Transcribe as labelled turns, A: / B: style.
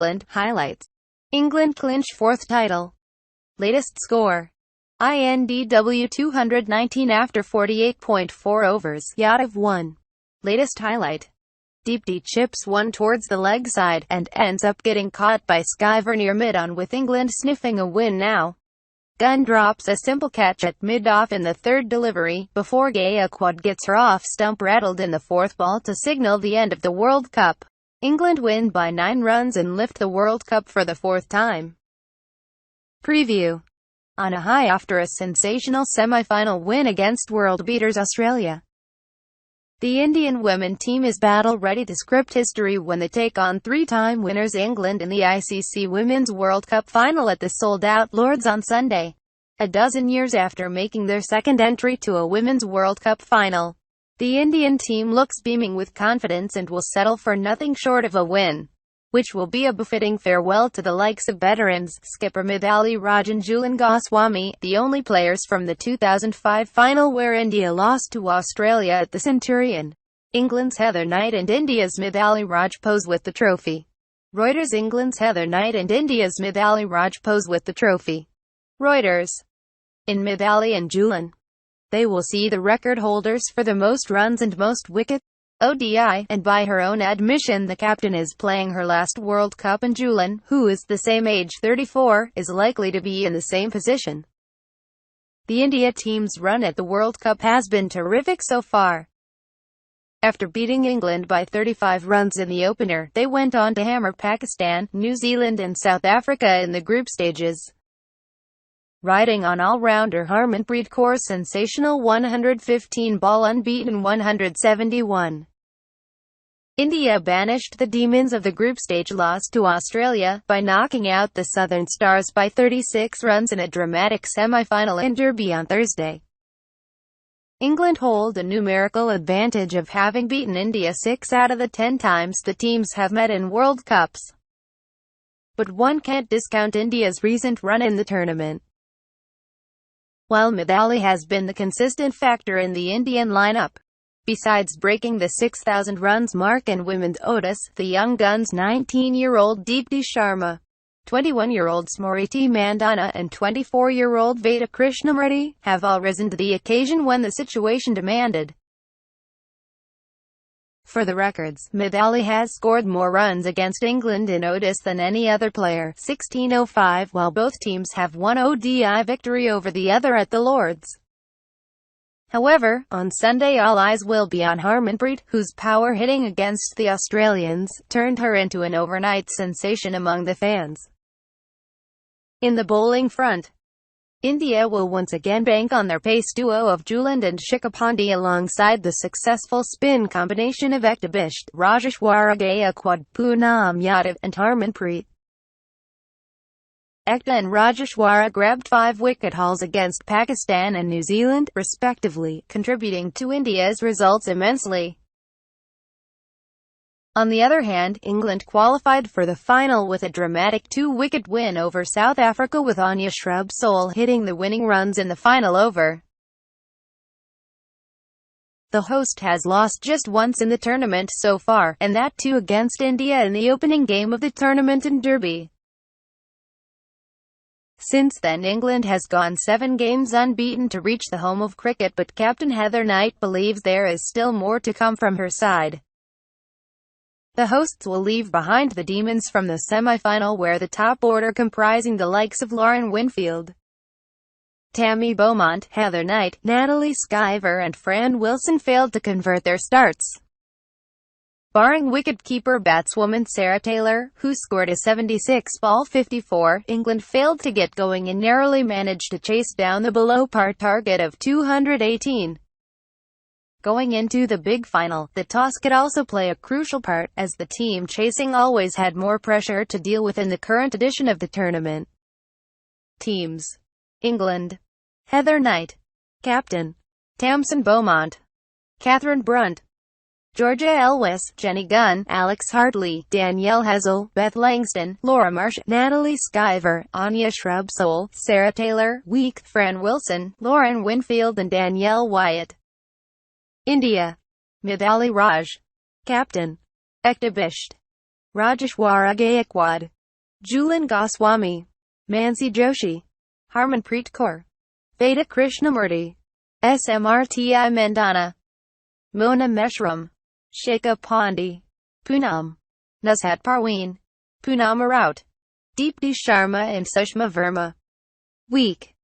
A: England highlights. England clinch fourth title. Latest score. INDW 219 after 48.4 overs. Yadav 1. Latest highlight. Deep D chips one towards the leg side, and ends up getting caught by Skyver near mid-on with England sniffing a win now. Gunn drops a simple catch at mid-off in the third delivery, before Gaikwad gets her off-stump rattled in the fourth ball to signal the end of the World Cup. England win by 9 runs and lift the World Cup for the fourth time. Preview. On a high after a sensational semi-final win against world beaters Australia. The Indian women team is battle-ready to script history when they take on 3-time winners England in the ICC Women's World Cup final at the sold-out Lord's on Sunday. A dozen years after making their second entry to a Women's World Cup final, the Indian team looks beaming with confidence and will settle for nothing short of a win, which will be a befitting farewell to the likes of veterans, skipper Mithali Raj and Jhulan Goswami, the only players from the 2005 final where India lost to Australia at the Centurion. England's Heather Knight and India's Mithali Raj pose with the trophy. Reuters. England's Heather Knight and India's Mithali Raj pose with the trophy. Reuters. In Mithali and Jhulan, they will see the record holders for the most runs and most wickets. ODI, and by her own admission the captain is playing her last World Cup and Jhulan, who is the same age 34, is likely to be in the same position. The India team's run at the World Cup has been terrific so far. After beating England by 35 runs in the opener, they went on to hammer Pakistan, New Zealand and South Africa in the group stages. Riding on all-rounder Harmanpreet Kaur's sensational 115-ball unbeaten 171. India banished the demons of the group stage loss to Australia, by knocking out the Southern Stars by 36 runs in a dramatic semi-final in Derby on Thursday. England hold a numerical advantage of having beaten India 6 out of the 10 times the teams have met in World Cups. But one can't discount India's recent run in the tournament. While Mithali has been the consistent factor in the Indian lineup, besides breaking the 6,000 runs mark in women's Otis, the young guns 19-year-old Deepti Sharma, 21-year-old Smriti Mandhana and 24-year-old Veda Krishnamurti have all risen to the occasion when the situation demanded. For the records, Mithali has scored more runs against England in Otis than any other player, 1605, while both teams have one ODI victory over the other at the Lords. However, on Sunday all eyes will be on Harmanpreet, whose power hitting against the Australians turned her into an overnight sensation among the fans. In the bowling front, India will once again bank on their pace duo of Jhulan and Shikha Pandey alongside the successful spin combination of Ektabisht, Rajeshwara Gaikwad, Poonam Yadav, and Harmanpreet. Ekta and Rajeshwara grabbed 5 wicket hauls against Pakistan and New Zealand, respectively, contributing to India's results immensely. On the other hand, England qualified for the final with a dramatic 2-wicket win over South Africa with Anya Shrubsole hitting the winning runs in the final over. The host has lost just once in the tournament so far, and that too against India in the opening game of the tournament in Derby. Since then England has gone 7 games unbeaten to reach the home of cricket, but captain Heather Knight believes there is still more to come from her side. The hosts will leave behind the demons from the semi-final where the top order comprising the likes of Lauren Winfield, Tammy Beaumont, Heather Knight, Natalie Skyver and Fran Wilson failed to convert their starts. Barring wicket-keeper batswoman Sarah Taylor, who scored a 76-ball 54, England failed to get going and narrowly managed to chase down the below-par target of 218. Going into the big final, the toss could also play a crucial part, as the team chasing always had more pressure to deal with in the current edition of the tournament. Teams. England. Heather Knight. Captain. Tamsin Beaumont. Catherine Brunt. Georgia Elwes, Jenny Gunn, Alex Hartley, Danielle Hessel, Beth Langston, Laura Marsh, Natalie Skyver, Anya Shrubsole, Sarah Taylor, Week, Fran Wilson, Lauren Winfield and Danielle Wyatt. India. Mithali Raj. Captain. Ektabisht. Rajeshwara Gaikwad, Julan Goswami, Mansi Joshi, Harmanpreet Kaur, Veda Krishnamurti, Smrti Mandana, Mona Meshram, Shekha Pandey, Poonam, Nuzhat Parveen, Poonam Araut, Deepti Sharma and Sushma Verma. Week